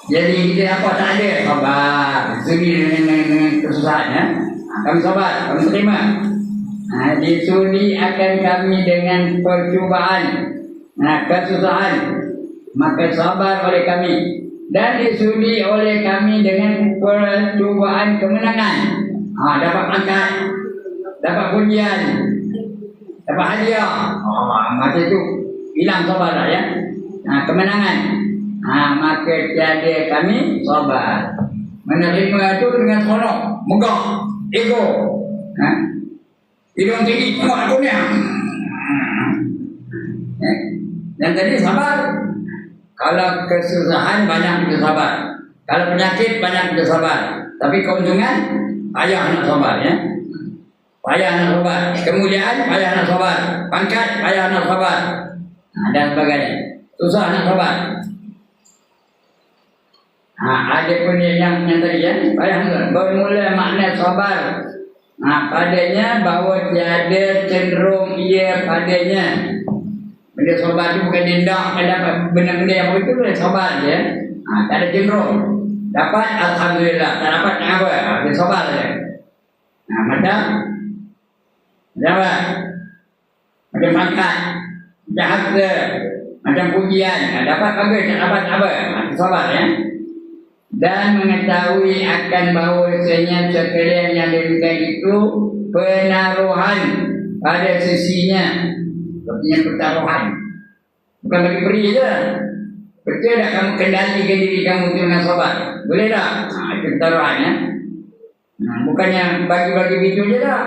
Jadi kita apa tak ada, sabar. Disudi dengan kesusahan ya. Kami sabar, kami terima. Disudi akan kami dengan percubaan, kesusahan, maka sabar oleh kami. Dan disudi oleh kami dengan percubaan kemenangan. Dapat pangkat, dapat pujian, dapat hadiah. Masa itu hilang sabar lah ya. Kemenangan. Maka tiada kami sabar. Menerima itu dengan seronok, megah, ego. Hidung tinggi, tengok aku ni. Dan tadi sabar. Kalau kesusahan banyak kita sabar. Kalau penyakit banyak kita sabar. Tapi keuntungan payah nak sabar ya. Payah nak sabar. Kemuliaan payah nak sabar. Pangkat payah nak sabar. Dan sebagainya. Susah nak sabar. Ada pun yang tadi ya. Payah nak. Bermula makna sabar. Padanya bahawa tiada cenderung ia padanya. Benda sabar tu bukan dindak dapat benda-benda yang begitu boleh sabar je. Tak ada cenderung. Dapat alhamdulillah, tak dapat nak apa? Dia sabar je. Macam apa? Macam pangkat, macam harta, macam pujian. Dapat bagus, tak dapat apa? Sabar ya. Dan mengetahui akan bahawasanya sekalian yang diberikan itu penaruhan pada sisinya. Sepertinya pertaruhan. Bukan bagi peri je. Betul tak kamu kendalikan diri kamu dengan sabar? Boleh tak? Itu pertaruhan ya. Bukannya bagi-bagi begitu je tak.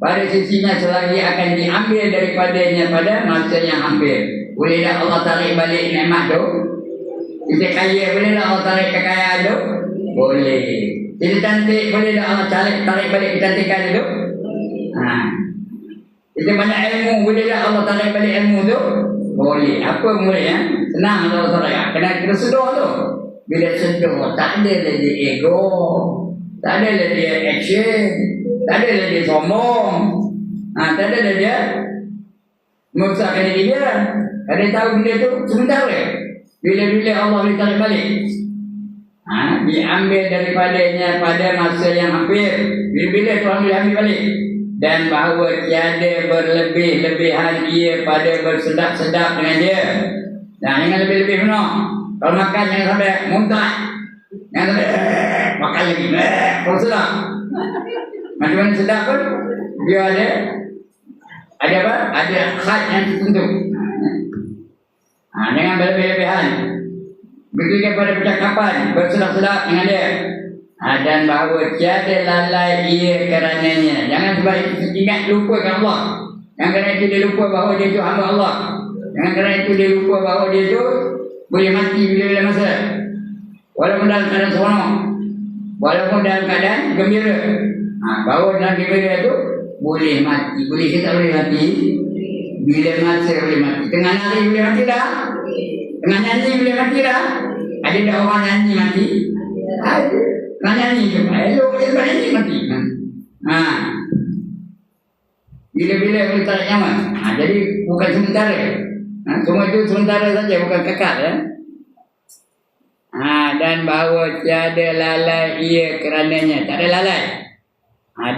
Pada sisinya selagi akan diambil daripadanya pada masa yang hampir. Boleh tak Allah tarik balik nikmat tu? Kita kaya boleh tak Allah tarik kekayaan tu? Boleh. Kita cantik boleh tak Allah tarik balik kecantikan tu? Kita banyak ilmu boleh tak Allah tarik balik ilmu tu? Boleh. Apa boleh ya? Senang Allah tarik. Kena kita sedar tu. Bila sedar tak ada lagi ego, tak ada lagi action, tak ada lagi sombong, tak ada lagi memaksakan diri dia. Ada tahu benda tu sebentar je. Bila-bila Allah boleh tarik balik, diambil daripadanya pada masa yang hampir. Bila-bila Tuhan boleh ambil balik. Dan bahawa tiada berlebih-lebihan ia pada bersedap-sedap dengan dia. Jangan lebih-lebih benar. Kalau makan jangan sampai muntah. Jangan sampai makan lagi. Kalau sedap. Macam mana sedap pun dia ada apa? Ada khas yang tertentu. Jangan berlebih-lebihan. Begitu pada percakapan bersedap-sedap dengan dia. Dan bahawa tiada lalai ia kerananya. Jangan sebab itu ingat lupakan Allah. Jangan kerana itu dia lupa bahawa dia itu hamba Allah. Jangan kerana itu dia lupa bahawa dia itu boleh mati bila-bila masa. Walaupun dalam keadaan seronok, walaupun dalam keadaan gembira. Bahawa dalam gembira itu boleh mati. Boleh kita boleh mati. Bila masa boleh mati. Tengah hari boleh mati dah. Tengah nyanyi boleh mati dah. Ada tak orang nyanyi mati? Ada. Tengah nyanyi je. Elok dia lepas nyanyi mati. Bila-bila boleh tarik nyawa. Jadi bukan sementara. Semua itu sementara saja, bukan kekal ya. Dan bahawa tiada lalai ia kerananya. Tak ada lalai.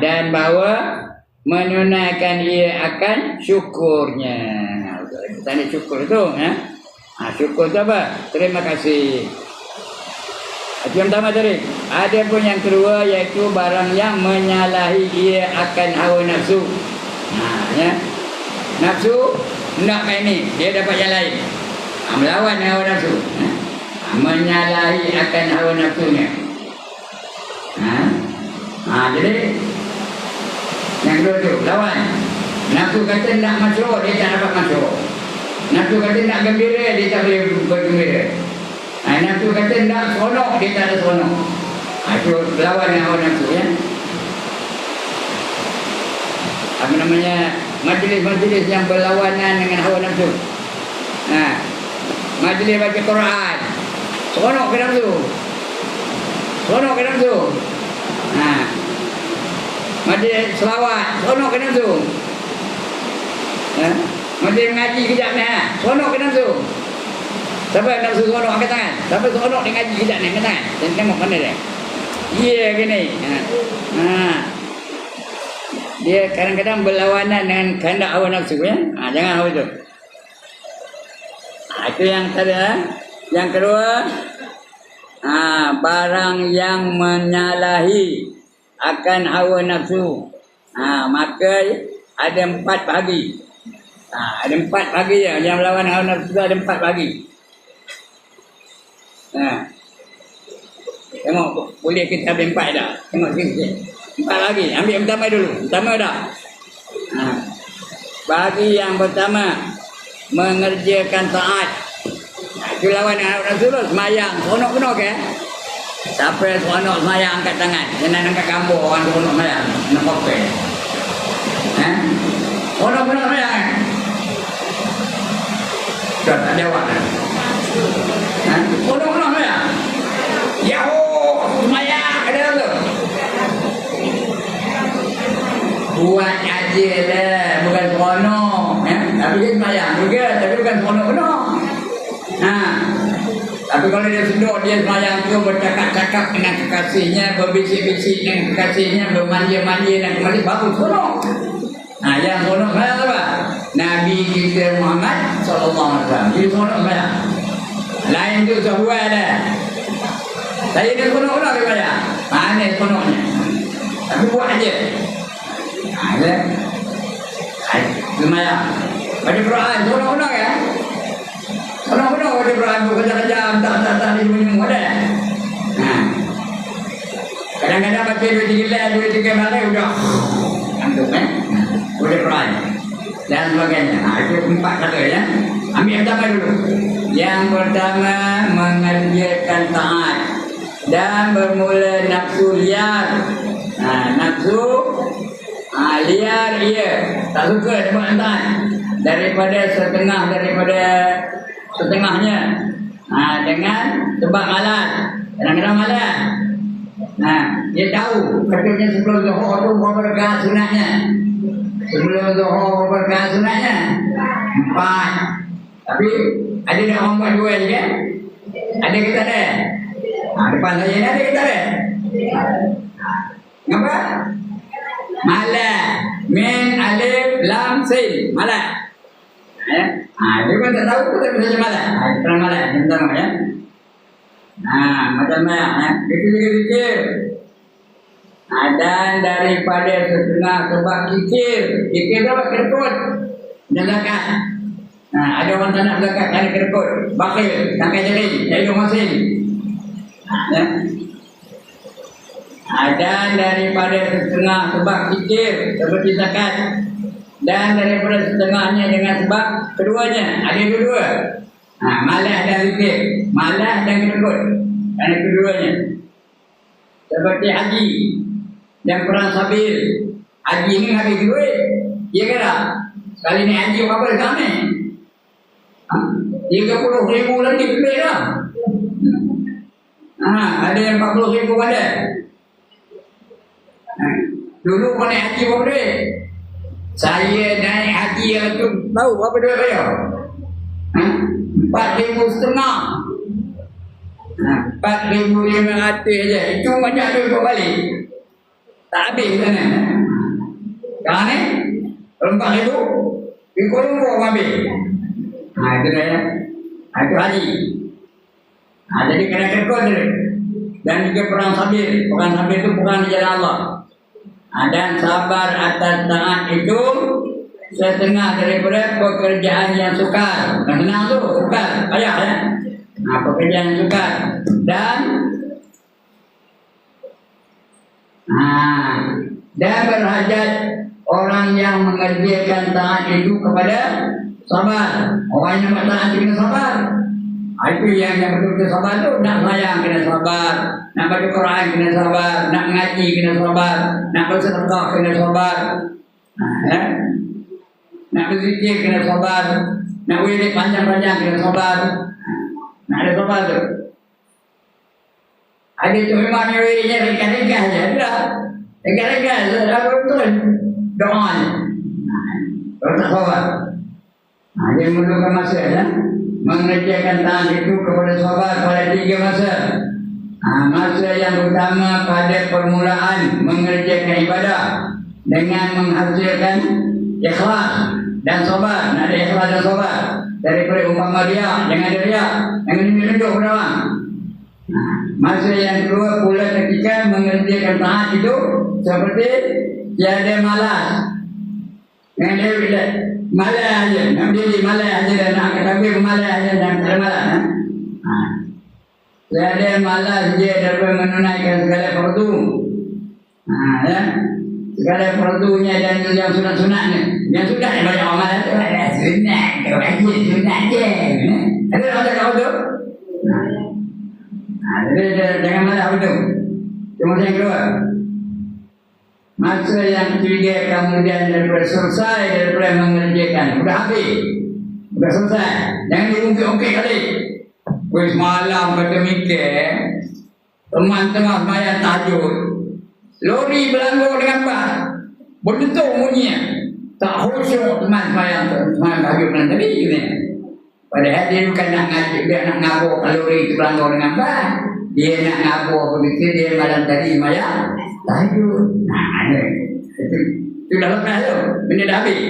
Dan bahawa menunaikan ia akan syukurnya. Tanda syukur tu syukur tu apa? Terima kasih. Itu yang pertama tadi. Ada pun yang kedua, iaitu barang yang menyalahi ia akan hawa nafsu. Nafsu nak main ni, dia dapat yang lain. Melawan hawa nafsu. Menyalahi akan hawa nafsunya. Jadi yang kedua tu lawan. Nafsu kata nak masyur, dia tak dapat masyur. Nafsu kata nak gembira, dia tak boleh bergembira. Nafsu kata nak seronok, dia tak ada seronok. Itu lawan dengan hawa nafsu ya. Apa namanya, majlis-majlis yang berlawanan dengan hawa nafsu. Majlis baca Quran, seronok ke nafsu? Seronok ke nafsu? Majlis selawat, seronok ke nafsu? Majlis mengaji kejap ni, seronok ke nafsu? Siapa yang nafsu seronok angkat tangan? Siapa seronok dia ngaji kejap ni angkat tangan? Dan tengok mana dia? Dia gini. Dia kadang-kadang berlawanan dengan kehendak hawa nafsu ya. Jangan hawa itu. Itu yang tadi. Yang kedua, barang yang menyalahi akan hawa nafsu. Maka ada 4 bahagi. Ada 4 bahagi ya. Yang melawan hawa nafsu ada 4 bahagi. Tengok boleh kita ambil 4 dah. Tengok sini. 4 lagi. Ambil yang pertama dulu. Pertama dah. Bahagi yang pertama, mengerjakan taat. Itu lawan dengan Rasulullah semayang. Seronok kena ke? Siapa yang seronok semayang angkat tangan. Jangan angkat gambar orang seronok semayang. Nak kopi. Seronok kena semayang. Dah tak jawab. Seronok kena semayang. Ya semayang. Ada tu. Buat aja lah. Bukan seronok. Tapi dia semayang juga. Tapi bukan seronok kena. Tapi kalau dia sedut, dia semayang tu bercakap-cakap dengan kekasihnya, berbisik-bisik dengan kekasihnya, bermanja-manja dengan kekasih, baru seronok. Yang seronok semayang apa? Nabi kita Muhammad SAW. Dia seronok semayang. Lain tu sebuah dah. Saya dia seronok lah semayang. Mana seronoknya? Tapi buat aja. Semayang. Baca Quran, seronok-seronok ya? Seronok-seronok baca Quran, berkejam-kejam, tak dimunyi ada. Kadang-kadang baca 2-3 hari udah antuk baca Quran dan sebagainya. Itu 4 kata ya. Ambil yang pertama dulu. Yang pertama, mengerjakan taat dan bermula nafsu liar. Nafsu liar ia tak suka buat taat daripada setengahnya dengan sebab malas. Kadang-kadang malas. Dia tahu katanya sebelum zuhur tu berapa rakaat sunatnya. Sebelum zuhur berapa rakaat sunatnya? 4. Tapi ada dah orang buat 2 je kan? Ada kita ada? Depan saya ni ada kita ada? Kenapa? Malas. Min alif lam sin. Malas. Dia pun tak tahu pun tak bisa malas. Terang malas. Macam ya. Macam mana? Kikir-kikir. Dan daripada setengah sebab kikir. Kikir tu apa? Kereput. Dan zakat. Ada orang tak nak zakat kerana kereput. Bakil. Tangkai jari. Jari masing. Dan daripada setengah sebab kikir. Seperti zakat. Dan daripada setengahnya dengan sebab keduanya. Ada dua-dua. Malas dan zikir. Malas dan kereput. Kerana keduanya. Seperti haji dan perang sabil. Haji ni habis duit. Ya ke tak? Sekali ni haji berapa sekarang ni? 30,000 lagi lebih lah. Ada yang 40,000 ada. Dulu kau naik haji berapa duit? Saya naik haji tu tahu berapa duit bayar? 4,500. 4,500 je. Itu banyak duit kau balik. Tak habis sana. Sekarang ni 4,000 di Kuala Lumpur habis. Itu dah ya. Itu haji. Jadi kena kekal dia. Dan juga perang sabil. Perang sabil itu perang di jalan Allah. Dan sabar atas taat itu setengah daripada pekerjaan yang sukar. Senang tu, sukar. Payah ya. Pekerjaan yang sukar. Dan berhajat orang yang mengerjakan taat itu kepada sabar. Orang yang buat taat itu kena sabar. Itu yang betul-betul sabar tu. Nak sayang kena sabar. Nak baca Quran kena sabar. Nak mengaji kena sabar. Nak bersedekah kena sabar. Nak berzikir kena sabar. Nak wirid panjang-panjang kena sabar. Nak ada sabar tu. Ada tu memang wiridnya ringkas-ringkas je. Tidak. Ringkas-ringkas. Lalu betul. Doa je. Kalau tak sabar. Dia memerlukan masa ya. Mengerjakan taat itu kepada sahabat pada 3 masa. Masa yang pertama pada permulaan mengerjakan ibadah dengan menghasilkan ikhlas dan sabar. Ada ikhlas dan sabar. Daripada umpama riak, jangan ada riak, jangan menunjuk pada orang. Masa yang kedua pula ketika mengerjakan taat itu seperti tiada malas. Yang dia bila malas aja, nak berdiri malas aja dan nak kata malas aja dan tak malas. Tiada malas dia dapat menunaikan segala fardu. Ya. Segala fardunya dan yang sunat-sunatnya. Yang sunat banyak orang malas. Sunat, kau aja sunat je. Ada orang cakap tu? Kemudian kedua, masa yang ketiga kemudian daripada selesai daripada mengerjakan, sudah habis, sudah selesai, jangan diungkit-ungkit kali. Wis malam kata mikir, teman tengah sembahyang tahajud, lori berlalu dengan apa? Berdentung bunyinya, tak khusyuk teman sembahyang tahajud dengan tadi ni. Padahal dia bukan nak ngaji, dia nak ngabur kalori itu berlalu dengan apa? Dia nak ngabur begitu, dia malam tadi sembahyang tahajud. Nah, itu dah lepas tu, benda dah habis.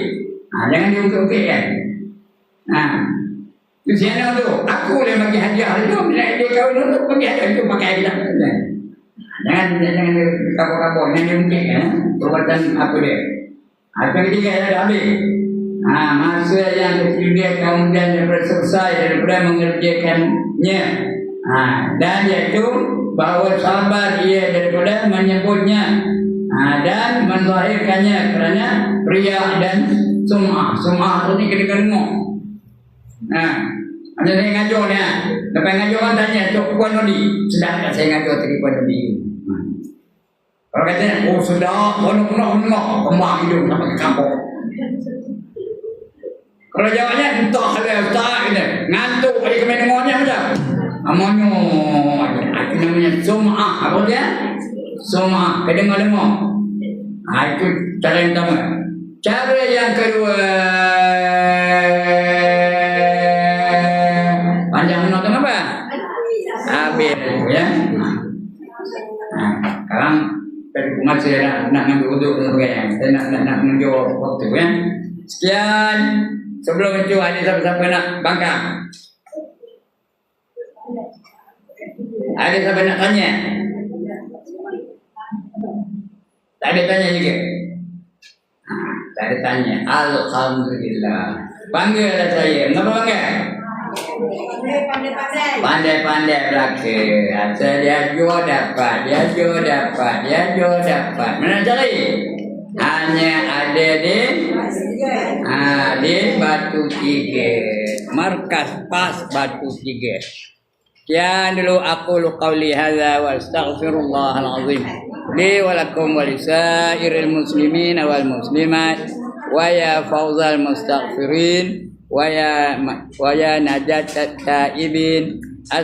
Jangan diungkit-ungkit kan. Itu siapa tu? Aku boleh bagi hadiah tu, dia kahwin tu bagi hadiah tu pakai hadiah. Jangan kabur-kabur, jangan diungkit kan. Perbuatan apa dia? Apa ketiga dah habis. Masa yang ketiga kemudian daripada selesai daripada mengerjakannya. Dan iaitu bahawa sabar ia daripada menyebutnya dan menzahirkannya kerana riya dan sum'ah. Sum'ah tu ni kena dengar. Ada saya ngajar ni. Lepas ngajar orang tanya, Tok Puan Nodi, sedap tak saya ngajar tadi Puan Nodi? Kalau kata, oh sedap, penuh-penuh kembang hidung sampai ke kampung. Kalau jawabnya, entah lah Ustaz, ngantuk pada kemana dengarnya macam. Amonyo, itu namanya sum'ah. Apa dia? Sum'ah, kedengar-dengar. Itu cara yang pertama. Cara yang kedua, panjang menonton apa? Habis ya. Sekarang masa saya nak ambil uduk dan sebagainya. Saya nak menunjuk waktu ya. Sekian. Sebelum itu ada siapa-siapa nak bangkang? Ada siapa nak tanya? Tak ada tanya juga. Tak ada tanya. Alhamdulillah. Banggalah saya. Kenapa bangga? Pandai-pandai belaka. Asal dia jual dapat. Mana cari? Hanya ada di Batu Tiga. Markas PAS Batu Tiga. Sekian dulu aku qauli hadza wa astaghfirullahal azim li wa lakum wa lisairil muslimin wal muslimat wa ya fawzal mustaghfirin wa ya najat taibin